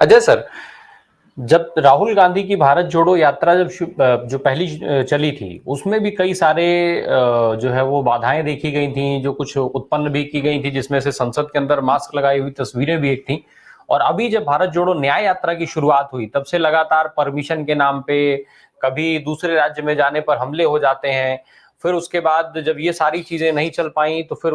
Ajay sir, जब राहुल गांधी की भारत जोड़ो यात्रा जो पहली चली थी, उसमें भी कई सारे जो है वो बाधाएं देखी गई थी, जो कुछ उत्पन्न भी की गई थी, जिसमें से संसद के अंदर मास्क लगाई हुई तस्वीरें भी एक थी। और अभी जब भारत जोड़ो न्याय यात्रा की शुरुआत हुई, तब से लगातार परमिशन के नाम पे कभी दूसरे राज्य में जाने पर हमले हो जाते हैं। फिर उसके बाद जब ये सारी चीजें नहीं चल पाई, तो फिर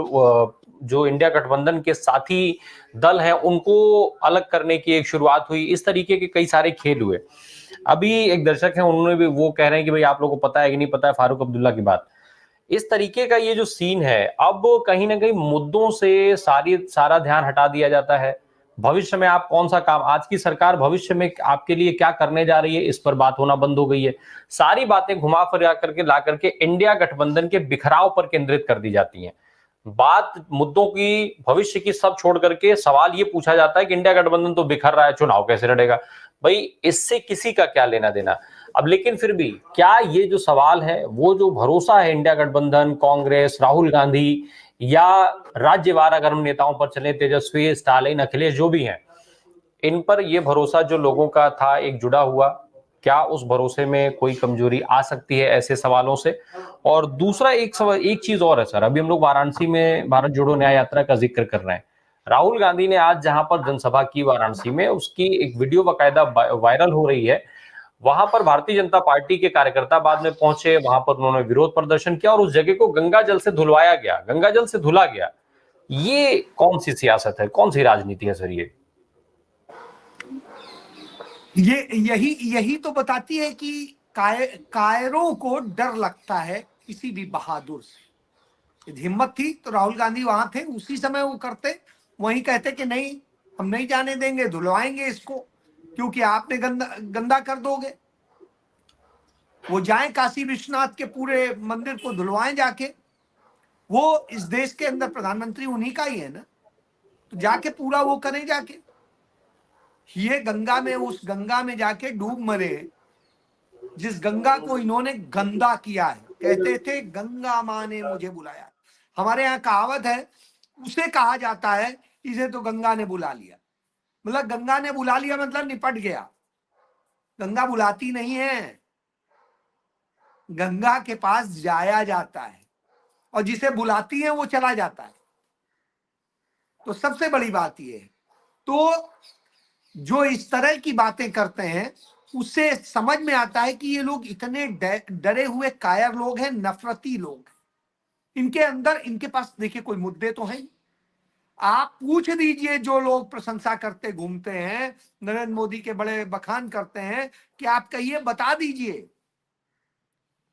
जो इंडिया गठबंधन के साथी दल हैं उनको अलग करने की एक शुरुआत हुई। इस तरीके के कई सारे खेल हुए। अभी एक दर्शक हैं, उन्होंने भी वो कह रहे हैं कि भाई आप लोगों को पता है कि नहीं पता है फारूक अब्दुल्ला की बात। इस तरीके का ये जो सीन है, अब कहीं ना कहीं मुद्दों से सारा ध्यान हटा दिया जाता है। भविष्य में आप कौन सा काम, आज की सरकार भविष्य में आपके लिए क्या करने जा रही है, इस पर बात होना बंद हो गई है। सारी बातें घुमा फिरा करके ला करके इंडिया गठबंधन के बिखराव पर केंद्रित कर दी जाती हैं। बात मुद्दों की, भविष्य की सब छोड़ करके सवाल ये पूछा जाता है कि इंडिया गठबंधन तो बिखर रहा है, चुनाव कैसे लड़ेगा। भाई इससे किसी का क्या लेना देना। अब लेकिन फिर भी क्या ये जो सवाल है, वो जो भरोसा है इंडिया गठबंधन, कांग्रेस, राहुल गांधी या राज्यवार अगर हम नेताओं पर चले, तेजस्वी, स्टालिन, अखिलेश जो भी हैं, इन पर ये भरोसा जो लोगों का था एक जुड़ा हुआ, क्या उस भरोसे में कोई कमजोरी आ सकती है ऐसे सवालों से। और दूसरा एक सवाल, एक चीज और है सर, अभी हम लोग वाराणसी में भारत जोड़ो न्याय यात्रा का जिक्र कर रहे हैं। राहुल गांधी ने आज जहां पर जनसभा की वाराणसी में, उसकी एक वीडियो बाकायदा वायरल हो रही है। वहां पर भारतीय जनता पार्टी के कार्यकर्ता बाद में पहुंचे, वहां पर उन्होंने विरोध प्रदर्शन किया और उस जगह को गंगा जल से धुलवाया गया, गंगा जल से धुला गया। ये कौन सी सियासत है, कौन सी राजनीति है सर ये? ये यही यही तो बताती है कि कायरों को डर लगता है किसी भी बहादुर से। यदि हिम्मत थी तो राहुल गांधी वहां थे, उसी समय वो करते, वहीं कहते कि नहीं, हम नहीं जाने देंगे, धुलवाएंगे इसको, क्योंकि आपने गंदा कर दोगे। वो जाएं काशी विश्वनाथ के पूरे मंदिर को धुलवाएं जाके। वो इस देश के अंदर प्रधानमंत्री उन्हीं का ही है ना, तो जाके पूरा वो करें जाके। ये गंगा में, उस गंगा में जाके डूब मरे, जिस गंगा को इन्होंने गंदा किया है। कहते थे गंगा माँ ने मुझे बुलाया। हमारे यहाँ कहावत है, उसे कहा जाता है इसे तो गंगा ने बुला लिया। मतलब गंगा ने बुला लिया मतलब निपट गया। गंगा बुलाती नहीं है, गंगा के पास जाया जाता है, और जिसे बुलाती है वो चला जाता है। तो सबसे बड़ी बात ये है। तो जो इस तरह की बातें करते हैं, उससे समझ में आता है कि ये लोग इतने डरे हुए कायर लोग हैं, नफरती लोग हैं। इनके अंदर, इनके पास देखिए कोई मुद्दे तो हैं। आप पूछ दीजिए जो लोग प्रशंसा करते घूमते हैं, नरेंद्र मोदी के बड़े बखान करते हैं, कि आप कहिए, बता दीजिए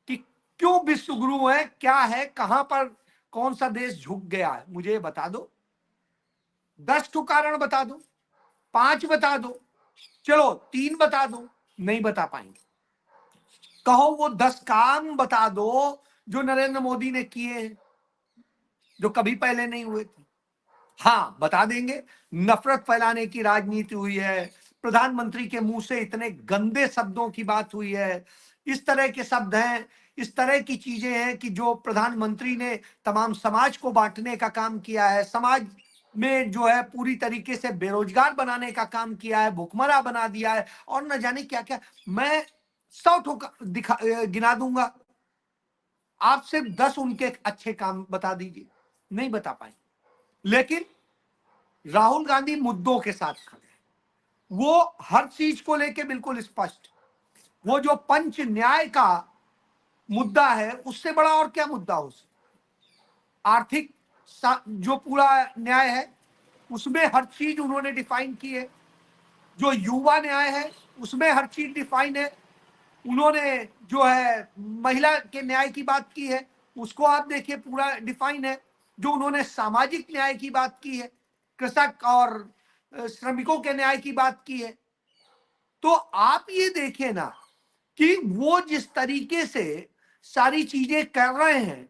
कि क्यों विश्व गुरु है, क्या है, कहां पर कौन सा देश झुक गया है, मुझे बता दो। 10 ठो कारण बता दो, 5 बता दो, चलो 3 बता दो, नहीं बता पाएंगे। कहो वो 10 काम बता दो जो नरेंद्र मोदी ने किए हैं, जो कभी पहले नहीं हुए थे। हाँ, बता देंगे। नफरत फैलाने की राजनीति हुई है, प्रधानमंत्री के मुंह से इतने गंदे शब्दों की बात हुई है, इस तरह के शब्द हैं, इस तरह की चीजें हैं कि जो प्रधानमंत्री ने तमाम समाज को बांटने का काम किया है, समाज में जो है पूरी तरीके से बेरोजगार बनाने का काम किया है, भुखमरा बना दिया है, और न जाने क्या क्या। मैं 100 दिखा गिना दूंगा, आप सिर्फ 10 उनके अच्छे काम बता दीजिए, नहीं बता पाएंगे। लेकिन राहुल गांधी मुद्दों के साथ खड़े हैं, वो हर चीज को लेके बिल्कुल स्पष्ट। वो जो पंच न्याय का मुद्दा है, उससे बड़ा और क्या मुद्दा हो सकता। आर्थिक जो पूरा न्याय है, उसमें हर चीज उन्होंने डिफाइन की है। जो युवा न्याय है, उसमें हर चीज डिफाइन है। उन्होंने जो है महिला के न्याय की बात की है, उसको आप देखिए पूरा डिफाइन है। जो उन्होंने सामाजिक न्याय की बात की है, कृषक और श्रमिकों के न्याय की बात की है। तो आप ये देखिए ना कि वो जिस तरीके से सारी चीजें कर रहे हैं,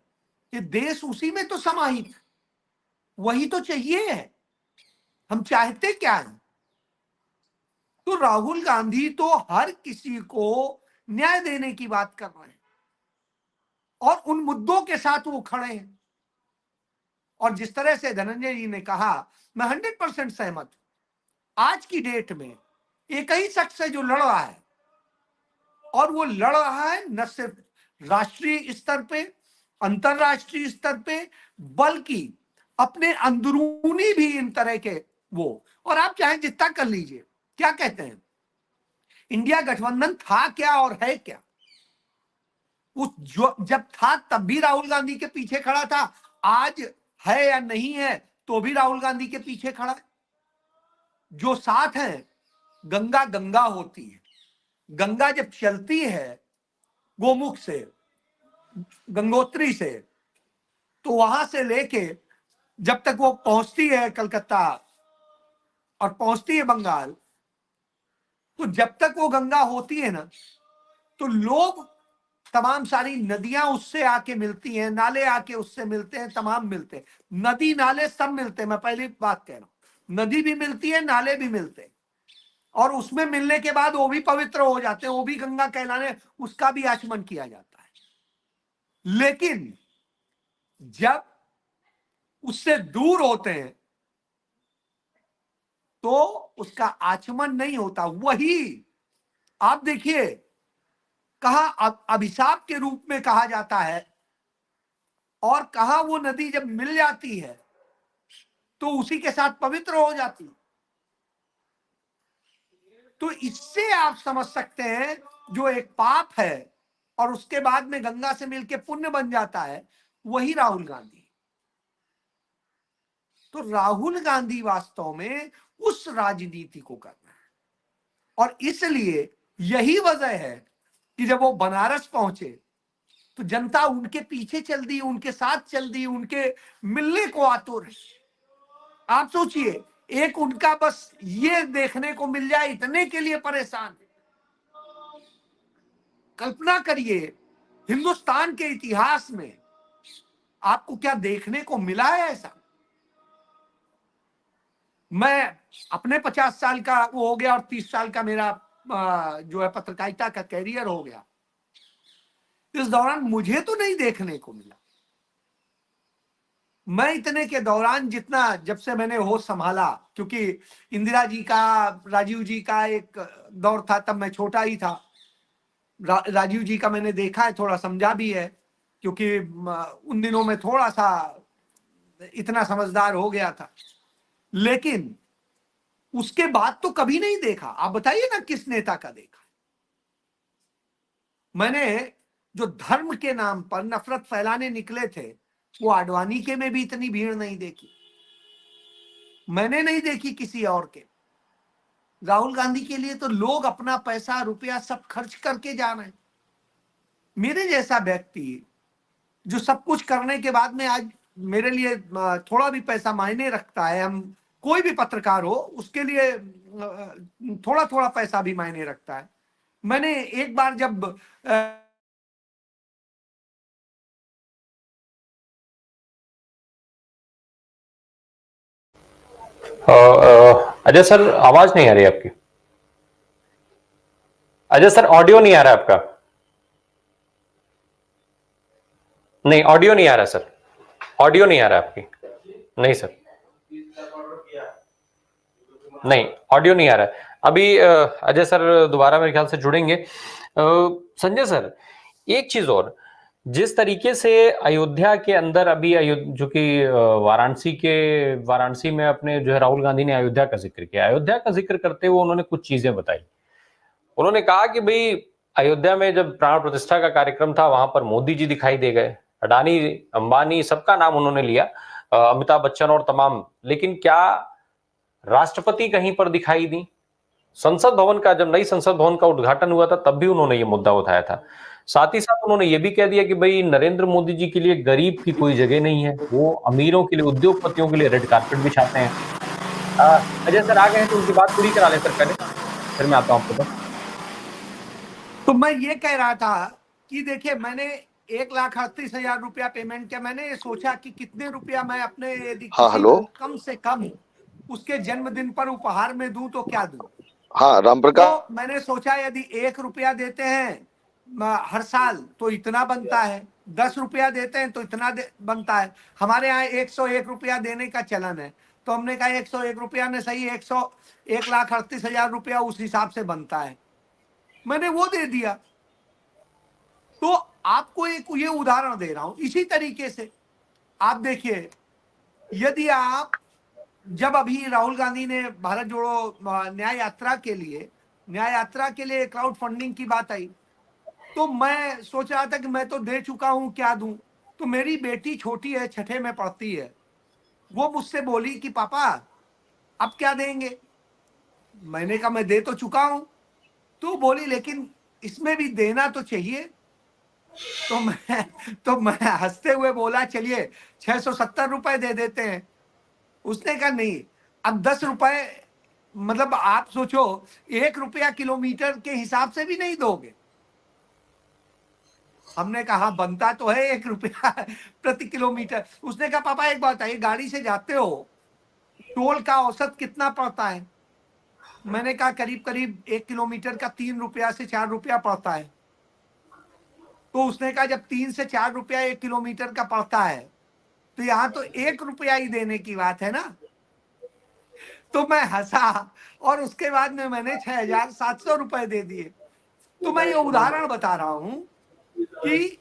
कि देश उसी में तो समाहित, वही तो चाहिए है। हम चाहते क्या है? तो राहुल गांधी तो हर किसी को न्याय देने की बात कर रहे हैं, और उन मुद्दों के साथ वो खड़े हैं। और जिस तरह से धनंजय जी ने कहा, मैं 100% सहमत हूं। आज की डेट में एक ही शख्स है जो लड़ रहा है, और वो लड़ रहा है न सिर्फ राष्ट्रीय स्तर पे, अंतरराष्ट्रीय स्तर पे, बल्कि अपने अंदरूनी भी इन तरह के वो, और आप चाहे जितना कर लीजिए। क्या कहते हैं, इंडिया गठबंधन था क्या और है क्या? उस जो जब था तब भी राहुल गांधी के पीछे खड़ा था, आज है या नहीं है तो भी राहुल गांधी के पीछे खड़ा है। जो साथ है, गंगा गंगा होती है, गंगा जब चलती है गोमुख से, गंगोत्री से, तो वहां से लेके जब तक वो पहुंचती है कलकत्ता और पहुंचती है बंगाल, तो जब तक वो गंगा होती है ना, तो लोग, तमाम सारी नदियां उससे आके मिलती हैं, नाले आके उससे मिलते हैं, तमाम मिलते हैं, नदी नाले सब मिलते हैं। मैं पहली बात कह रहा हूं, नदी भी मिलती है, नाले भी मिलते हैं, और उसमें मिलने के बाद वो भी पवित्र हो जाते हैं, वो भी गंगा कहलाने, उसका भी आचमन किया जाता है। लेकिन जब उससे दूर होते हैं तो उसका आचमन नहीं होता। वही आप देखिए, कहा अभिशाप के रूप में कहा जाता है, और कहा वो नदी जब मिल जाती है तो उसी के साथ पवित्र हो जाती है। तो इससे आप समझ सकते हैं, जो एक पाप है और उसके बाद में गंगा से मिलके पुण्य बन जाता है, वही राहुल गांधी। तो राहुल गांधी वास्तव में उस राजनीति को करना है, और इसलिए यही वजह है कि जब वो बनारस पहुंचे तो जनता उनके पीछे चल दी, उनके साथ चल दी, उनके मिलने को आतुर है। आप सोचिए, एक उनका बस ये देखने को मिल जाए, इतने के लिए परेशान है। कल्पना करिए, हिंदुस्तान के इतिहास में आपको क्या देखने को मिला है ऐसा? मैं अपने 50 साल का वो हो गया और 30 साल का मेरा जो है पत्रकारिता का कैरियर हो गया, इस दौरान मुझे तो नहीं देखने को मिला। मैं इतने के दौरान, जितना जब से मैंने होश संभाला, क्योंकि इंदिरा जी का, राजीव जी का एक दौर था, तब मैं छोटा ही था। राजीव जी का मैंने देखा है, थोड़ा समझा भी है, क्योंकि उन दिनों में थोड़ा सा इतना समझदार हो गया था। लेकिन उसके बाद तो कभी नहीं देखा। आप बताइए ना, किस नेता का देखा? मैंने जो धर्म के नाम पर नफरत फैलाने निकले थे, वो आडवाणी के में भी इतनी भीड़ नहीं देखी, मैंने नहीं देखी किसी और के। राहुल गांधी के लिए तो लोग अपना पैसा रुपया सब खर्च करके जा रहे हैं। मेरे जैसा व्यक्ति जो सब कुछ करने के बाद में, आज मेरे लिए थोड़ा भी पैसा मायने रखता है, हम कोई भी पत्रकार हो उसके लिए थोड़ा थोड़ा पैसा भी मायने रखता है। मैंने एक बार जब अजय सर, आवाज नहीं आ रही आपकी। अजय सर, ऑडियो नहीं आ रहा आपका। नहीं, ऑडियो नहीं आ रहा सर, ऑडियो नहीं आ रहा आपकी। नहीं सर, नहीं, ऑडियो नहीं आ रहा है अभी। अजय सर दोबारा मेरे ख्याल से जुड़ेंगे। संजय सर, एक चीज और, जिस तरीके से अयोध्या के अंदर अभी जो कि वाराणसी में अपने जो है राहुल गांधी ने अयोध्या का जिक्र किया। अयोध्या का जिक्र करते हुए उन्होंने कुछ चीजें बताई। उन्होंने कहा कि भाई, अयोध्या में जब प्राण प्रतिष्ठा का कार्यक्रम था, वहां पर मोदी जी दिखाई दे गए, अडानी, अंबानी, सबका नाम उन्होंने लिया, अमिताभ बच्चन और तमाम। लेकिन क्या राष्ट्रपति कहीं पर दिखाई दी? संसद भवन का, जब नई संसद भवन का उद्घाटन हुआ था, तब भी उन्होंने ये मुद्दा उठाया था। साथ ही साथ उन्होंने ये भी कह दिया कि भाई, नरेंद्र मोदी जी के लिए गरीब की कोई जगह नहीं है, वो अमीरों के लिए, उद्योगपतियों के लिए रेड कार्पेट बिछाते हैं। अजय सर आ गए हैं, तो उनकी बात पूरी करा लें सर पहले, फिर मैं आता हूं आपके पास। तो मैं ये कह रहा था कि देखिए, मैंने 1,38,000 रुपया पेमेंट किया। मैंने ये सोचा कि कितने रुपया मैं अपने, यदि हाँ, किसी हेलो। को कम से कम उसके जन्मदिन पर उपहार में दूं तो क्या दूं। हाँ, राम प्रकाश। तो मैंने सोचा, यदि 1 रुपया देते हैं हर साल तो इतना बनता है, 10 रुपया देते हैं तो इतना बनता है। हमारे यहाँ 101 रुपया देने का चलन है। तो हमने कहा 101 रुपया ने सही, 1,38,000 रुपया उस हिसाब से बनता है, मैंने वो दे दिया। तो आपको एक ये उदाहरण दे रहा हूं। इसी तरीके से आप देखिए, यदि आप, जब अभी राहुल गांधी ने भारत जोड़ो न्याय यात्रा के लिए क्राउड फंडिंग की बात आई, तो मैं सोच रहा था कि मैं तो दे चुका हूं, क्या दूं। तो मेरी बेटी छोटी है, 6ठे में पढ़ती है, वो मुझसे बोली कि पापा अब क्या देंगे। मैंने कहा मैं दे तो चुका हूं। तो बोली लेकिन इसमें भी देना तो चाहिए। तो मैं हंसते हुए बोला चलिए 670 रुपए दे देते हैं। उसने कहा नहीं, अब 10 रुपए, मतलब आप सोचो 1 रुपया किलोमीटर के हिसाब से भी नहीं दोगे। हमने कहा बनता तो है 1 रुपया प्रति किलोमीटर। उसने कहा पापा एक बात है, गाड़ी से जाते हो, टोल का औसत कितना पड़ता है। मैंने कहा करीब करीब 1 किलोमीटर का 3 रुपया से 4 रुपया पड़ता है। तो उसने कहा जब 3 से 4 रुपया 1 किलोमीटर का पड़ता है, तो यहाँ तो 1 रुपया ही देने की बात है ना। तो मैं हंसा और उसके बाद में मैंने 6,700 रुपए दे दिए। तो मैं ये उदाहरण बता रहा हूं कि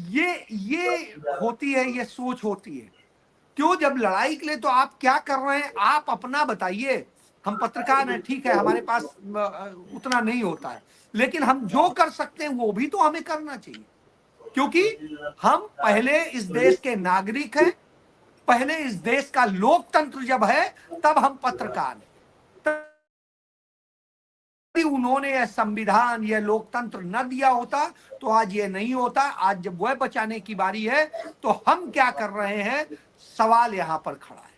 ये होती है, ये सोच होती है। क्यों, जब लड़ाई के लिए तो आप क्या कर रहे हैं, आप अपना बताइए। हम पत्रकार हैं, ठीक है, हमारे पास उतना नहीं होता है, लेकिन हम जो कर सकते हैं वो भी तो हमें करना चाहिए, क्योंकि हम पहले इस देश के नागरिक हैं, पहले इस देश का लोकतंत्र जब है तब हम पत्रकार हैं। उन्होंने यह संविधान, यह लोकतंत्र न दिया होता तो आज ये नहीं होता। आज जब वह बचाने की बारी है तो हम क्या कर रहे हैं, सवाल यहां पर खड़ा है।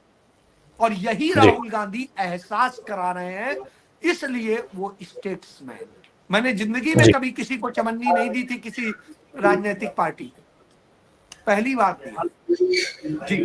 और यही राहुल गांधी एहसास करा रहे हैं, इसलिए वो स्टेट्समैन। मैंने जिंदगी में कभी किसी को चमन्नी नहीं दी थी, किसी राजनीतिक पार्टी, पहली बार दी। जी